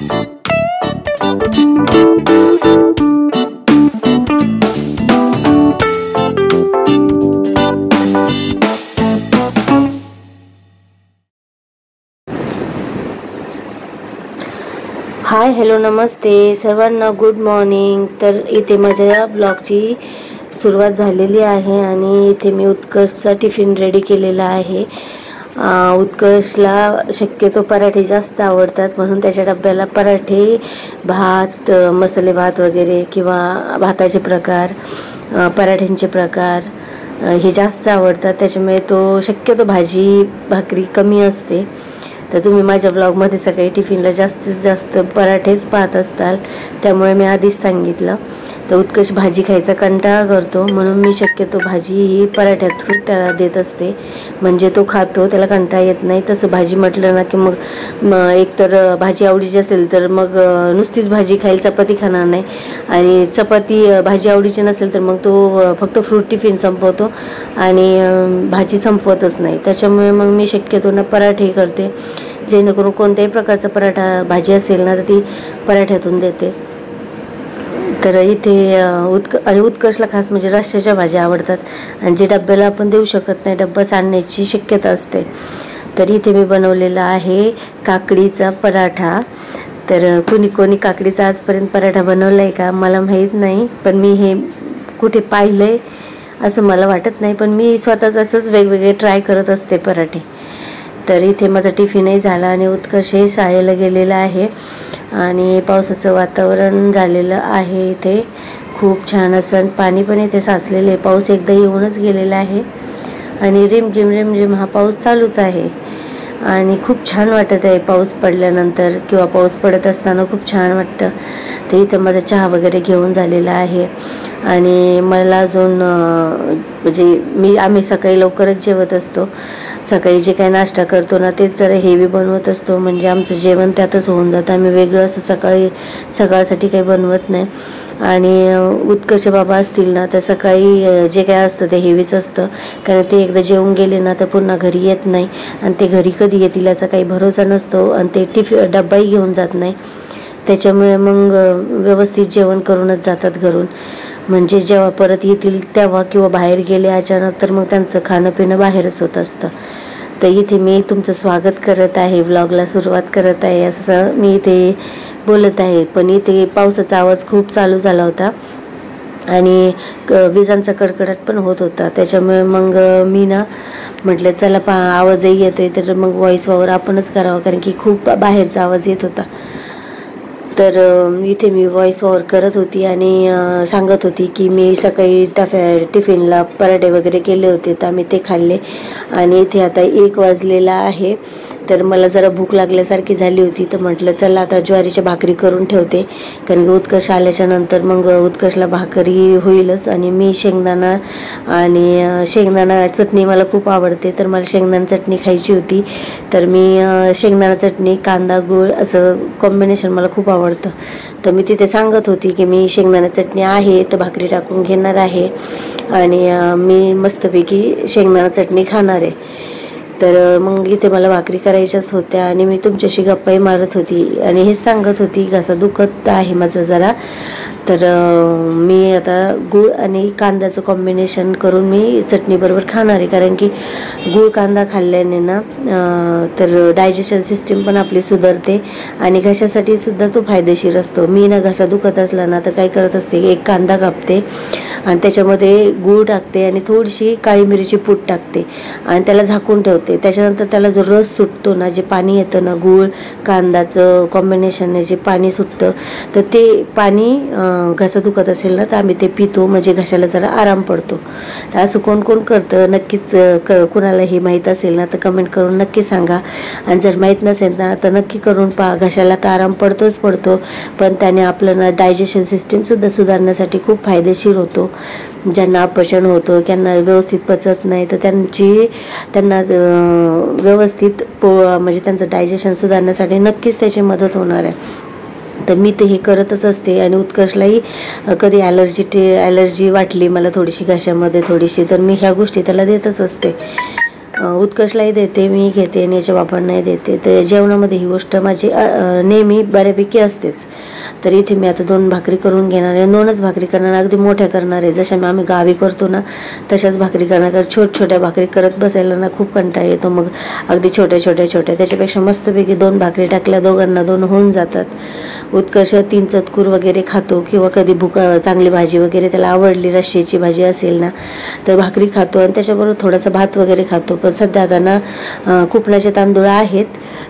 Hi hello नमस्ते सर्वांना, good morning. तर इथे माझ्या ब्लॉगची सुरुवात झालेली आहे आणि इथे मी उत्कर्षचा टिफिन रेडी केलेला आहे। उत्कर्षला शक्यतो पराठे जास्त आवडतात, म्हणून त्याच्या डब्याला पराठे, भात, मसाले भात वगैरे किंवा भाताचे प्रकार, पराठ्यांचे प्रकार हे जास्त आवडतात। त्याच्यामुळे तो शक्यतो भाजी भाकरी कमी असते। तर तुम्ही माझ्या ब्लॉगमध्ये सकाळी टिफिनला जास्तीत जास्त पराठेच पाहत असताल, त्यामुळे मी आधीच सांगितलं। तर उत्कर्ष भाजी खायचा कंटाळा करतो, म्हणून मी शक्यतो भाजी ही पराठ्यात थ्रू त्याला देत असते, म्हणजे तो खातो, त्याला कंटाळा येत नाही। तसं भाजी म्हटलं ना की मग एकतर भाजी आवडीची असेल तर मग नुसतीच भाजी खाईल, चपाती खाणार नाही, आणि चपाती भाजी आवडीची नसेल तर मग तो फक्त फ्रूट टिफिन संपवतो आणि भाजी संपवतच नाही। त्याच्यामुळे मग मी शक्यतो ना पराठे करते, जेणेकरून कोणत्याही प्रकारचा पराठा भाजी असेल ना तर ती पराठ्यातून देते। तर इथे उत्कर्षला खास म्हणजे रश्श्याच्या भाज्या आवडतात, आणि जे डब्याला आपण देऊ शकत नाही, डब्बा सांडण्याची शक्यता असते। तर इथे मी बनवलेला आहे काकडीचा पराठा। तर कोणी काकडीचा आजपर्यंत पराठा बनवला आहे का मला माहीत नाही, पण मी हे कुठे पाहिलं आहे असं मला वाटत नाही, पण मी स्वतःच असंच वेगवेगळे ट्राय करत असते पराठे। तर इथे माझा टिफिनही झाला आणि उत्कर्षही शाळेला गेलेला आहे, आणि पावसाचं वातावरण झालेलं आहे। इथे खूप छान असं पाणी पण इथे साचलेलं आहे, पाऊस एकदा येऊनच गेलेला आहे, आणि रिमझिम रिमझिम हा पाऊस चालूच आहे, आणि खूप छान वाटत आहे पाऊस पडल्यानंतर किंवा पाऊस पडत असताना खूप छान वाटतं। तर इथं माझा चहा वगैरे घेऊन झालेला आहे, आणि मला अजून म्हणजे आम्ही सकाळी लवकरच जेवत असतो। सकाळी जे काही नाश्ता करतो ना तेच जरा हेवी बनवत असतो, म्हणजे आमचं जेवण त्यातच होऊन जातं, आम्ही वेगळं असं सकाळसाठी काही बनवत नाही। आणि उत्कर्ष बाबा असतील ना तर सकाळी जे काय असतं ते हेवीच असतं, कारण ते एकदा जेवून गेले ना तर पुन्हा घरी येत नाही, आणि ते घरी कधी येतील याचा काही भरोसा नसतो, आणि ते डब्बाही घेऊन जात नाही। त्याच्यामुळे मग व्यवस्थित जेवण करूनच जातात घरून, म्हणजे जेव्हा परत येतील तेव्हा, किंवा बाहेर गेले अचानक तर मग त्यांचं खाणं पिणं बाहेरच होत असतं। तर इथे मी तुमचं स्वागत करत आहे, व्लॉगला सुरुवात करत आहे असं मी इथे बोलत आहे, पण इथे पावसाचा आवाज खूप चालू झाला होता आणि विजांचा कडकडाट पण होत होता। त्याच्यामुळे मग मी ना म्हटलं चला आवाजही येतोय तर मग व्हॉइस ओव्हर आपणच करावं, कारण की खूप बाहेरचा आवाज येत होता। तर इथे मी व्हॉइस ओव्हर करत होती आणि सांगत होती की मी सकाळी टिफिनला पराठे वगैरे केले होते, तर आम्ही ते खाल्ले, आणि इथे आता 1 वाजलेला आहे। तर मला जरा भूक लागल्यासारखी झाली होती, तर म्हटलं चला आता ज्वारीच्या भाकरी करून ठेवते, कारण उत्कर्ष आल्याच्या नंतर मग उत्कर्षला भाकरी होईलच। आणि मी शेंगदाणा चटणी मला खूप आवडते, तर मला शेंगदाणा चटणी खायची होती, तर मी शेंगदाणा चटणी कांदा गूळ असं कॉम्बिनेशन मला खूप आवडतं। तर मी तिथे सांगत होती की मी शेंगदाणा चटणी आहे तर भाकरी टाकून घेणार आहे, आणि मी मस्तपैकी शेंगदाणा चटणी खाणार आहे। तर मग इथे मला भाकरी करायच्याच होत्या, आणि मी तुमच्याशी गप्पाही मारत होती आणि हेच सांगत होती घसा दुखत आहे माझं जरा। तर मी आता गूळ आणि कांद्याचं कॉम्बिनेशन करून मी चटणीबरोबर खाणार आहे, कारण की गूळ कांदा खाल्ल्याने ना तर डायजेशन सिस्टीम पण आपली सुधारते, आणि घशासाठी सुद्धा तो फायदेशीर असतो। मी ना घसा दुखत असला ना तर काय करत असते, 1 कांदा कापते आणि त्याच्यामध्ये गूळ टाकते आणि थोडीशी काळी मिरीची पूड टाकते, आणि त्याला झाकून ठेवते। त्याच्यानंतर त्याला जो रस सुटतो ना, जे पाणी येतं ना गूळ कांदाचं कॉम्बिनेशनने जे पाणी सुटतं, तर ते पाणी घसा दुखत असेल ना तर आम्ही ते पितो, म्हणजे घशाला जरा आराम पडतो। तर असं कोण कोण करतं नक्कीच, कुणाला हे माहीत असेल ना तर कमेंट करून नक्की सांगा, आणि जर माहीत नसेल ना तर नक्की करून पहा। घशाला तर आराम पडतोच पडतो, पण त्याने आपलं ना डायजेशन सिस्टीमसुद्धा सुधारण्यासाठी खूप फायदेशीर होतो। ज्यांना अपचन होतं, ज्यांना व्यवस्थित पचत नाही, तर त्यांना व्यवस्थित म्हणजे त्यांचं डायजेशन सुधारण्यासाठी नक्कीच त्याची मदत होणार आहे। तर मी ते हे करतच असते, आणि उत्कर्षलाही कधी ॲलर्जी वाटली मला थोडीशी घशामध्ये थोडीशी, तर मी ह्या गोष्टी त्याला देतच असते। उत्कर्षलाही देते, मी घेते आणि याच्या बापांनाही देते. तर जेवणामध्ये ही गोष्ट माझी नेहमी बऱ्यापैकी असतेच. तर इथे मी आता 2 भाकरी करून घेणार आहे. 2च भाकरी करणार, अगदी मोठ्या करणार आहे. जशा आम्ही गावी करतो ना तशाच भाकरी करणार. कारण छोट्या भाकरी करत बसायला ना खूप कंटाळा येतो. मग अगदी छोट्या त्याच्यापेक्षा मस्तपैकी 2 भाकरी टाकल्या, दोघांना 2 होऊन जातात. उत्कर्ष 3 चतकूर वगैरे खातो किंवा कधी चांगली भाजी वगैरे त्याला आवडली, रश्श्याची भाजी असेल ना तर भाकरी खातो आणि त्याच्याबरोबर थोडासा भात वगैरे खातो. पण सध्या आता ना कुपनाचे तांदूळ आहेत,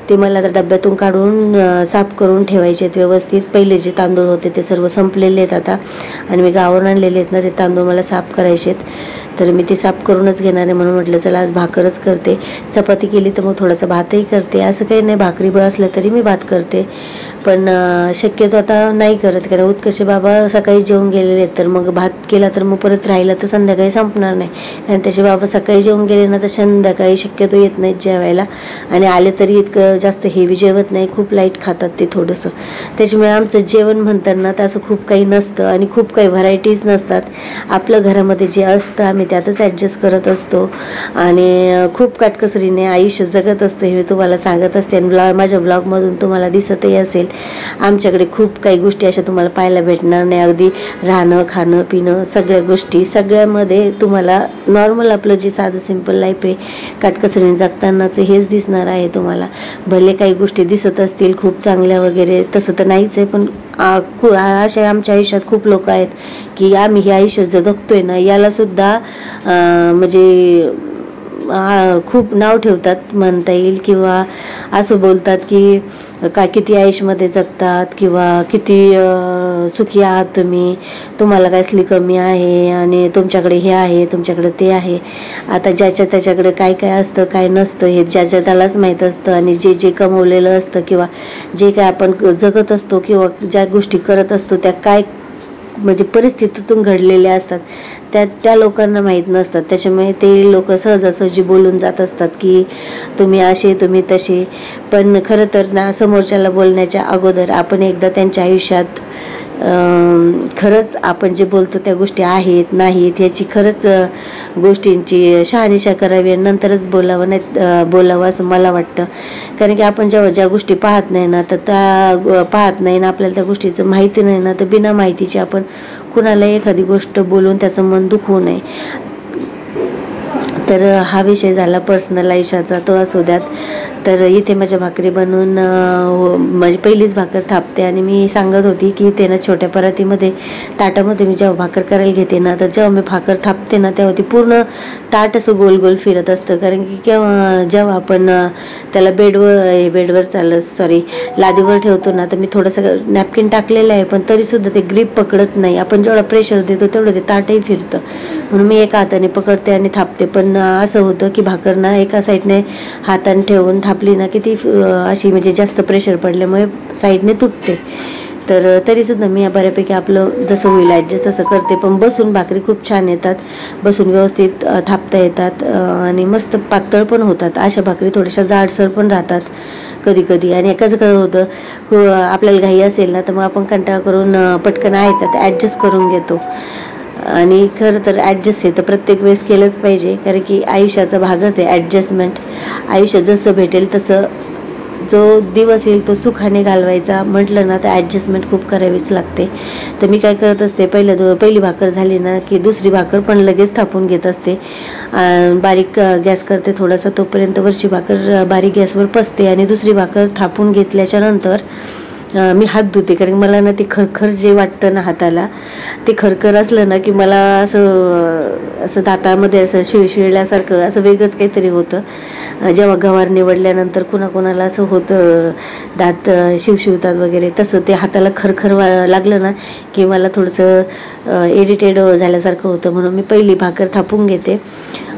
ते मला आता डब्यातून काढून साफ करून ठेवायचे आहेत व्यवस्थित. पहिले जे तांदूळ होते ते सर्व संपलेले आहेत आता, आणि मी गावावरून आणलेले आहेत ना ते तांदूळ मला साफ करायचे आहेत. तर मी ते साफ करूनच घेणार आहे. म्हणून म्हटलं चला आज भाकरच करते. चपाती केली तर मग थोडासा भातही करते. असं काही नाही, भाकरी असलं तरी मी भात करते. पण शक्यतो आता नाही करत, कारण उत्कर्ष बाबा सकाळी जेवून गेलेले आहेत. तर मग भात केला तर मग परत राहिला तर संध्याकाळी संपणार नाही. कारण त्याचे बाबा सकाळी जेवून गेले ना तर संध्याकाळी शक्यतो येत नाहीत जेवायला, आणि आले तरी इतकं जास्त हेवी जेवत नाही, खूप लाईट खातात ते थोडंसं. त्याच्यामुळे आमचं जेवण म्हणताना तर असं खूप काही नसतं आणि खूप काही व्हरायटीज नसतात. आपलं घरामध्ये जे असतं आम्ही त्यातच ॲडजस्ट करत असतो आणि खूप काटकसरीने आयुष्य जगत असतो, हे मी तुम्हाला सांगत असते. आणि माझ्या ब्लॉगमधून तुम्हाला दिसतही असेल, आमच्याकडे खूप काही गोष्टी अशा तुम्हाला पाहायला भेटणार नाही. अगदी राहणं, खाणं, पिणं, सगळ्या गोष्टी, सगळ्यामध्ये तुम्हाला नॉर्मल आपलं जे साधं सिंपल लाईफ आहे काटकसरीने जगतानाचं हेच दिसणार आहे तुम्हाला. भले काही गोष्टी दिसत असतील खूप चांगल्या वगैरे, तसं तर नाहीच आहे, पण अशा आमच्या आयुष्यात खूप लोक आहेत की आम्ही हे आयुष्य जगतोय ना याला सुद्धा म्हणजे खूप नाव ठेवतात म्हणता येईल, किंवा असं बोलतात की किती आयुष्यामध्ये जगतात किंवा किती सुखी आहात तुम्ही, तुम्हाला काय असली कमी आहे आणि तुमच्याकडे हे आहे, तुमच्याकडे ते आहे. आता ज्याच्या त्याच्याकडे काय काय असतं काय नसतं हे ज्याच्या त्यालाच माहीत असतं. आणि जे जे कमवलेलं असतं किंवा जे काय आपण जगत असतो किंवा ज्या गोष्टी करत असतो त्या काय म्हणजे परिस्थितीतून घडलेल्या असतात त्या लोकांना माहीत नसतात. त्याच्यामुळे ते लोक सहजासहजी बोलून जात असतात की तुम्ही असे, तुम्ही तसे. पण खरं तर ना समोरच्याला बोलण्याच्या अगोदर आपण एकदा त्यांच्या आयुष्यात खरंच आपण जे बोलतो त्या गोष्टी आहेत नाहीत याची खरंच गोष्टींची शहानिशा करावी आणि नंतरच बोलावं असं मला वाटतं. कारण की आपण जेव्हा ज्या गोष्टी पाहत नाही ना तर पाहत नाही ना आपल्याला त्या गोष्टीचं माहिती नाही ना तर बिना माहितीची आपण कुणाला एखादी गोष्ट बोलून त्याचं मन दुखवू नये. तर हा विषय झाला पर्सनल आयुष्याचा, तो असू द्यात. तर इथे माझ्या भाकरी बनवून माझी पहिलीच भाकर थापते आणि मी सांगत होती की ते ना छोट्या परातीमध्ये ताटामध्ये मी जेव्हा भाकर करायला घेते ना तर जेव्हा मी भाकर थापते ना तेव्हा ती पूर्ण ताट असं गोल गोल फिरत असतं. कारण की जेव्हा आपण त्याला लादीवर ठेवतो ना तर मी थोडंसं नॅपकिन टाकलेलं आहे पण तरीसुद्धा ते ग्रीप पकडत नाही. आपण जेवढा प्रेशर देतो तेवढं ते ताटही फिरतं. म्हणून मी एका हाताने पकडते आणि थापते. पण असं होतं की भाकर ना एका साईडने हाताने ठेवून थापली ना की ती अशी म्हणजे जास्त प्रेशर पडल्यामुळे साईडने तुटते. तर तरीसुद्धा मी बऱ्यापैकी आपलं जसं होईल ॲडजस्ट तसं करते. पण बसून भाकरी खूप छान येतात, बसून व्यवस्थित थापता येतात आणि मस्त पातळ पण होतात. अशा भाकरी थोड्याशा जाडसर पण राहतात कधी कधी. आणि एकाच काय होतं आपल्याला घाई असेल ना तर मग आपण कंटाळा करून पटकन आहे त्यात ॲडजस्ट करून घेतो. आणि खरं तर ॲडजस्ट हे तर प्रत्येक वेळेस केलंच पाहिजे, कारण की आयुष्याचा भागच आहे ॲडजस्टमेंट. आयुष्य जसं भेटेल तसं जो दिवस येईल तो सुखाने घालवायचा म्हटलं ना तर ॲडजस्टमेंट खूप करावीच लागते. तर मी काय करत असते, पहिली भाकर झाली ना की दुसरी भाकर पण लगेच थापून घेत असते. बारीक गॅस करते थोडासा, तोपर्यंत वरची भाकर बारीक गॅसवर पसते आणि दुसरी भाकर थापून घेतल्याच्या नंतर मी हात धुते. कारण मला ना ते खरखर जे वाटतं ना हाताला ते खरखर असलं ना की मला असं दातामध्ये असं शिळशिळल्यासारखं असं वेगळंच काहीतरी होतं. जेव्हा गवार निवडल्यानंतर कुणाला असं होतं दात शिवशिवतात वगैरे, तसं ते हाताला खरखर लागलं ना की मला थोडंसं इरिटेड झाल्यासारखं होतं. म्हणून मी पहिली भाकर थापून घेते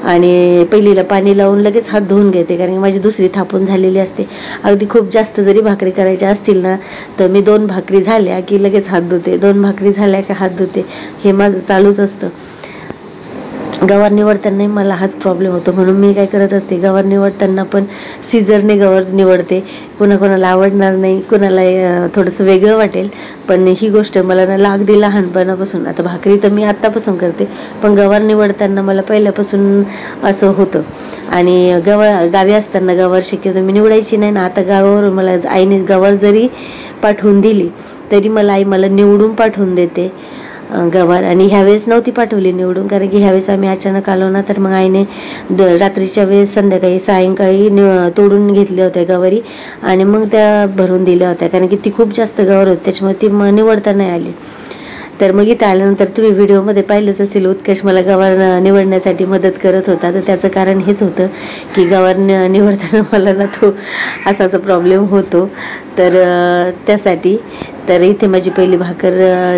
आणि पहिलीला पाणी लावून लगेच हात धुवून घेते, कारण की माझी दुसरी थापून झालेली असते. अगदी खूप जास्त जरी भाकरी करायच्या असतील ना तर मी 2 भाकरी झाल्या की लगेच हात धुते, 2 भाकरी झाल्या की हात धुते, हे माझं चालूच असतं. गवार निवडताना मला हाच प्रॉब्लेम होतो, म्हणून मी काय करत असते, गवार निवडताना पण सीझरने गवार निवडते. कोणाकोणाला आवडणार नाही, कोणाला थोडंसं वेगळं वाटेल, पण ही गोष्ट मला ना अगदी लहानपणापासून, आता भाकरी तर मी आत्तापासून करते, पण गवार निवडताना मला पहिल्यापासून असं होतं. आणि गावी असताना गवार शक्यतो मी निवडायची नाही ना. आता गावावरून मला आईने गवार जरी पाठवून दिली तरी आई मला निवडून पाठवून देते गवार. आणि ह्यावेळेस नव्हती पाठवली निवडून, कारण की ह्यावेळेस आम्ही अचानक आलो ना, तर मग आईने रात्रीच्या वेळेस सायंकाळी तोडून घेतल्या होत्या गवारी आणि मग त्या भरून दिल्या होत्या, कारण की ती खूप जास्त गवार होती, त्याच्यामुळे ती निवडता नाही आली. तर मग इथं आल्यानंतर तुम्ही व्हिडिओमध्ये पाहिलंच असेल, उत्कर्ष मला गवार निवडण्यासाठी मदत करत होता. तर त्याचं कारण हेच होतं की गवार निवडताना मला ना तो असा प्रॉब्लेम होतो, तर त्यासाठी. तर इथे माझी पहिली भाकर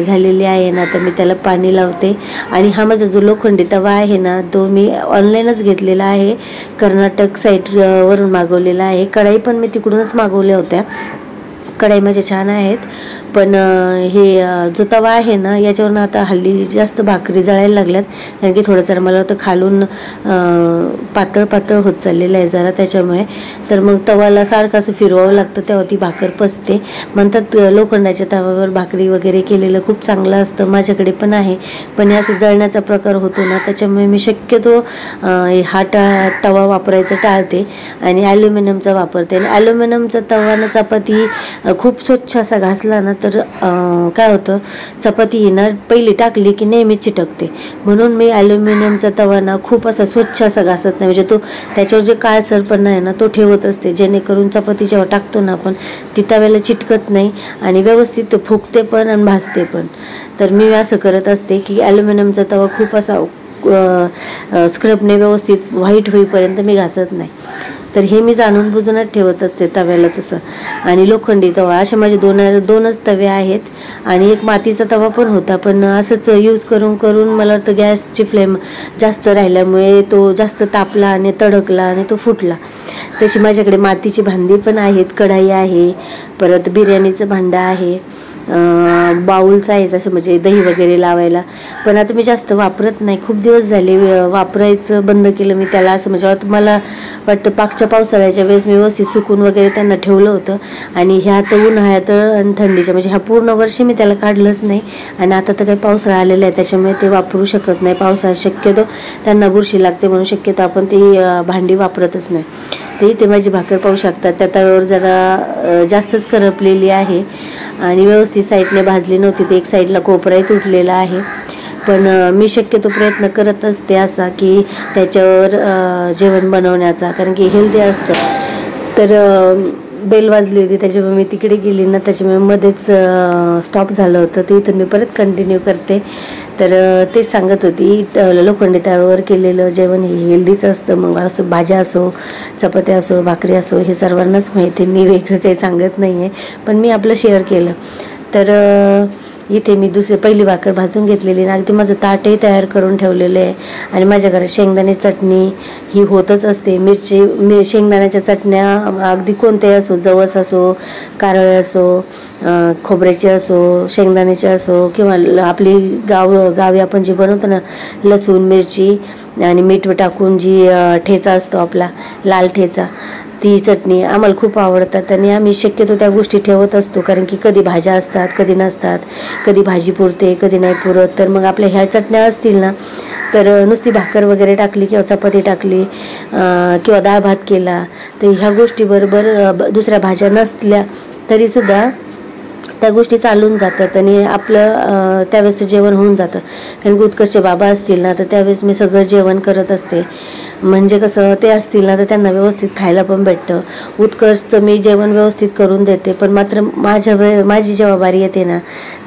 झालेली आहे ना, तर मी त्याला पाणी लावते. आणि हा माझा जो लोखंडी तवा आहे ना, तो मी ऑनलाईनच घेतलेला आहे, कर्नाटक साईटवरून मागवलेला आहे. कढाई पण मी तिकडूनच मागवल्या होत्या, कढाई माझ्या छान आहेत. पण हे जो तवा आहे ना, याच्यावरून आता हल्ली जास्त भाकरी जळायला लागल्यात, कारण की थोडंसं मला वाटतं खालून पातळ होत चाललेलं आहे जरा, त्याच्यामुळे. तर मग तवाला सारखं असं फिरवावं लागतं, तेव्हा ती भाकर पचते. म्हणतात लोखंडाच्या तव्यावर भाकरी वगैरे केलेलं खूप चांगलं असतं, माझ्याकडे पण आहे, पण असं जळण्याचा प्रकार होतो ना, त्याच्यामुळे मी शक्यतो हा तवा वापरायचं टाळते आणि ॲल्युमिनियमचा वापरते. आणि ॲल्युमिनियमचा तवानं चपाती खूप स्वच्छ असा घासला ना, तर काय होतं, चपाती ही ना पहिली टाकली की नेहमी चिटकते. म्हणून मी ॲल्युमिनियमचा तवा ना खूप असा स्वच्छ असा घासत नाही, म्हणजे तो त्याच्यावर जे काळसरपणा आहे ना तो ठेवत असते, जेणेकरून चपाती जेव्हा टाकतो ना आपण, ती तव्याला चिटकत नाही आणि व्यवस्थित फुगते पण आणि भाजते पण. तर मी असं करत असते की ॲल्युमिनियमचा तवा खूप असा स्क्रबने व्यवस्थित व्हाईट होईपर्यंत मी घासत नाही. तर हे मी जाणून बुजूनच ठेवत असते तव्याला तसं. आणि लोखंडी तवा असे माझे दोनच तवे आहेत, आणि एक मातीचा तवा पण होता, पण असंच यूज करून मला वाटतं गॅसची फ्लेम जास्त राहिल्यामुळे तो जास्त तापला आणि तडकला आणि तो फुटला. तशी माझ्याकडे मातीची भांडी पण आहेत, कढाई आहे, परत बिर्याणीचं भांडं आहे, बाउल्स आहेत असं म्हणजे दही वगैरे लावायला. पण आता मी जास्त वापरत नाही, खूप दिवस झाले वापरायचं बंद केलं मी त्याला. असं म्हणजे मला वाटतं मागच्या पावसाळ्याच्या वेळेस मी व्यवस्थित सुकून वगैरे त्यांना ठेवलं होतं, आणि ह्या तर उन्हाळ्यात आणि थंडीच्या म्हणजे ह्या पूर्ण वर्षी मी त्याला काढलंच नाही. आणि आता तर काही पावसाळा आलेला आहे, त्याच्यामुळे ते वापरू शकत नाही. पावसाळ्यात शक्यतो त्यांना बुरशी लागते, म्हणून शक्यतो आपण ती भांडी वापरतच नाही. तर इथे माझी भाकर पाहू शकतात, त्या तव्यावर जरा जास्तच करपलेली आहे आणि व्यवस्थित साईडने भाजली नव्हती, ते एक साईडला कोपराही तुटलेला आहे. पण मी शक्यतो प्रयत्न करत असते असा की त्याच्यावर जेवण बनवण्याचा, कारण की हेल्दी असतं. तर बेल वाजली होती, त्याच्यामुळे मी तिकडे गेली ना, त्याच्यामुळे मध्येच स्टॉप झालं होतं, ते इथून मी परत कंटिन्यू करते. तर तेच सांगत होती, लोखंडी तव्यावर केलेलं जेवण हे हेल्दीच असतं. मग असो भाज्या असो, चपात्या असो, भाकरी असो, हे सर्वांनाच माहिती आहे, मी वेगळं काही सांगत नाही आहे, पण मी आपलं शेअर केलं. तर इथे मी पहिली भाकर भाजून घेतलेली ना, अगदी माझं ताटही तयार करून ठेवलेलं आहे. आणि माझ्या घरात शेंगदाणे चटणी ही होतच असते. शेंगदाण्याच्या चटण्या अगदी कोणत्याही असो, जवस असो, कारळे असो, खोबऱ्याची असो, शेंगदाण्याची असो, किंवा आपली गावी आपण जी बनवतो ना, लसूण मिरची आणि मीठ टाकून जी ठेचा असतो आपला लाल ठेचा, ती चटणी आम्हाला खूप आवडतात. आणि आम्ही शक्यतो त्या गोष्टी ठेवत असतो, कारण की कधी भाज्या असतात, कधी नसतात, कधी भाजी पुरते, कधी नाही पुरत. तर मग आपल्या ह्या चटण्या असतील ना, तर नुसती भाकर वगैरे टाकली किंवा चपाती टाकली किंवा डाळ भात केला, तर ह्या गोष्टीबरोबर दुसऱ्या भाज्या नसल्या तरीसुद्धा त्या गोष्टी चालून जातात आणि आपलं त्यावेळेस जेवण होऊन जातं. कारण की उत्कर्षचे बाबा असतील ना, तर त्यावेळेस मी सगळं जेवण करत असते. म्हणजे कसं, ते असतील ना तर त्यांना व्यवस्थित खायला पण भेटतं. उत्कर्षचं मी जेवण व्यवस्थित करून देते, पण मात्र माझी जेव्हा बारी येते ना,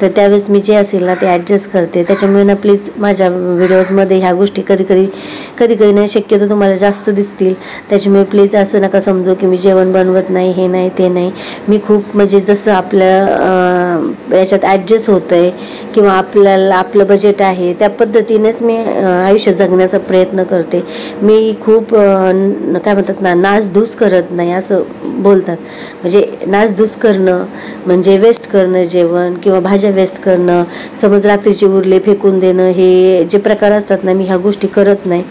तर त्यावेळेस मी जे असेल ना ते ॲडजस्ट करते. त्याच्यामुळे ना प्लीज माझ्या व्हिडिओजमध्ये ह्या गोष्टी कधी नाही, शक्यतो तुम्हाला जास्त दिसतील. त्याच्यामुळे प्लीज असं नका समजू की मी जेवण बनवत नाही, हे नाही ते नाही. मी खूप म्हणजे जसं आपल्या याच्यात ॲडजस्ट होतं आहे किंवा आपल्याला आपलं बजेट आहे त्या पद्धतीनेच मी आयुष्य जगण्याचा प्रयत्न करते. मी खूप काय म्हणतात ना, नासधूस करत नाही असं बोलतात. म्हणजे नासधूस करणं म्हणजे वेस्ट करणं जेवण किंवा भाज्या वेस्ट करणं, समज रात्रीचे उरले फेकून देणं, हे जे प्रकार असतात ना, मी ह्या गोष्टी करत नाही.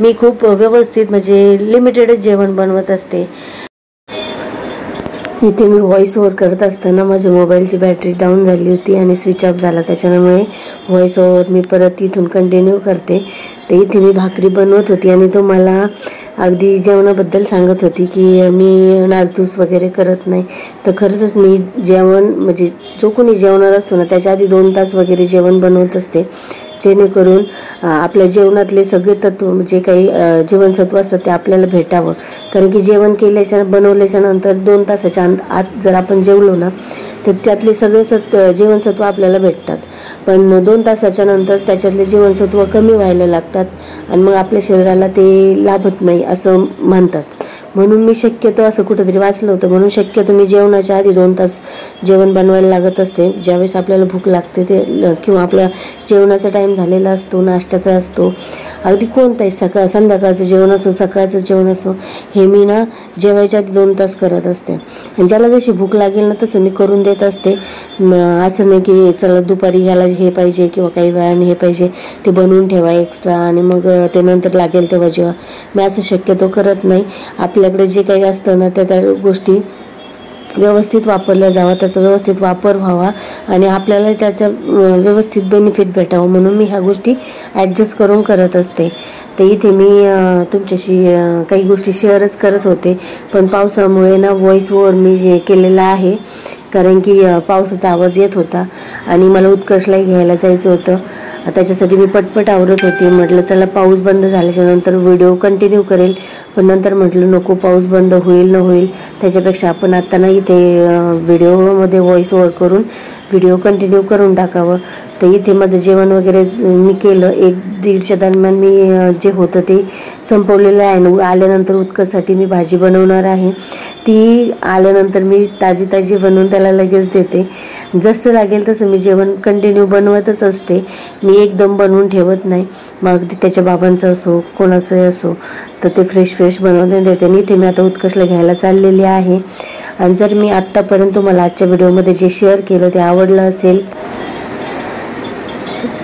मी खूप व्यवस्थित म्हणजे लिमिटेडच जेवण बनवत असते. इथे मी व्हॉइस ओव्हर करत असताना माझ्या मोबाईलची बॅटरी डाऊन झाली होती आणि स्विच ऑफ झाला. त्याच्यामुळे व्हॉइस ओव्हर मी परत इथून कंटिन्यू करते. तर इथे मी भाकरी बनवत होती आणि तो मला अगदी जेवणाबद्दल सांगत होती की मी नासधूस वगैरे करत नाही. तर खरंच मी जेवण म्हणजे जो कोणी जेवणार असतो ना, त्याच्या आधी 2 तास वगैरे जेवण बनवत असते, जेणेकरून आपल्या जेवणातले सगळे तत्व जे काही जीवनसत्व असतात ते आपल्याला भेटावं. कारण की जेवण बनवल्याच्या नंतर 2 तासाच्या आत जर आपण जेवलो ना, तर त्यातले सगळे जीवनसत्व आपल्याला भेटतात. पण 2 तासाच्या नंतर त्याच्यातले जीवनसत्व कमी व्हायला लागतात आणि मग आपल्या शरीराला ते लाभत नाही असं म्हणतात. म्हणून मी शक्यतो असं कुठंतरी वाचलं होतं, म्हणून शक्यतो मी जेवणाच्या आधी 2 तास जेवण बनवायला लागत असते. ज्यावेळेस आपल्याला भूक लागते ते किंवा आपल्या जेवणाचा टाईम झालेला असतो, नाश्त्याचा असतो, अगदी कोणताही संध्याकाळचं जेवण असो सकाळचं जेवण असो, हे मी ना जेवायच्या आधी 2 तास करत असते. आणि ज्याला जशी भूक लागेल ना तसं मी करून देत असते. असं नाही की चला दुपारी ह्याला हे पाहिजे किंवा काही वेळाने हे पाहिजे, ते बनवून ठेवा एक्स्ट्रा आणि मग ते नंतर लागेल तेव्हा जेवा. मी असं शक्यतो करत नाही. आपल्याकडे जे काही असतं ना त्या गोष्टी व्यवस्थित वापरल्या जावा, त्याचा व्यवस्थित वापर व्हावा आणि आपल्याला त्याचा व्यवस्थित बेनिफिट भेटावं, म्हणून मी ह्या गोष्टी ॲडजस्ट करून करत असते. तर इथे मी तुमच्याशी काही गोष्टी शेअरच करत होते, पण पावसामुळे ना व्हॉइस ओव्हर मी जे केलेला आहे, कारण की पावसाचा आवाज येत होता आणि मला उत्कर्षलाही घ्यायला जायचं होतं. त्याच्यासाठी मी पटपट आवरत होती. म्हटलं चला पाऊस बंद झाल्याच्या नंतर व्हिडिओ कंटिन्यू करेल, पण नंतर म्हटलं नको, पाऊस बंद होईल न होईल त्याच्यापेक्षा आपण आत्ता ना इथे व्हिडिओमध्ये व्हॉइस ओव्हर करून व्हिडिओ कंटिन्यू करून टाकावं. तर इथे माझं जेवण वगैरे मी केलं. 1-1:30च्या दरम्यान मी जे होतं ते संपवलेलं आहे. आल्यानंतर उत्कर्षसाठी मी भाजी बनवणार आहे. ती आल्यानंतर मी ताजी बनवून त्याला लगेच देते. जसं लागेल तसं मी जेवण कंटिन्यू बनवतच असते. मी एकदम बनवून ठेवत नाही. मग अगदी त्याच्या बाबांचं असो कोणाचंही असो तर ते फ्रेश बनवून देते. आणि इथे मी आता उत्कर्षला घ्यायला चाललेली आहे. आणि जर मी आत्तापर्यंत मला आजच्या व्हिडिओमध्ये जे शेअर केलं ते आवडलं असेल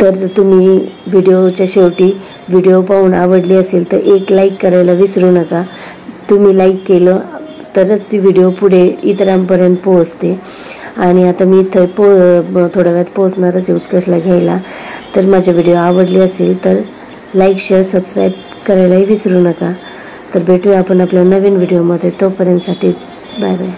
तर तुम्ही व्हिडिओच्या शेवटी व्हिडिओ पाहून आवडली असेल तर एक लाईक करायला विसरू नका. तुम्ही लाईक केलं तरच ती व्हिडिओ पुढे इतरांपर्यंत पोहोचते. आणि आता मी इथं थोड्या वेळात पोहोचणारच आहे उत्कर्षला घ्यायला. तर माझी व्हिडिओ आवडली असेल तर लाईक शेअर सबस्क्राईब करायलाही विसरू नका. तर भेटूया आपण आपल्या नवीन व्हिडिओमध्ये. तोपर्यंतसाठी बाय बाय.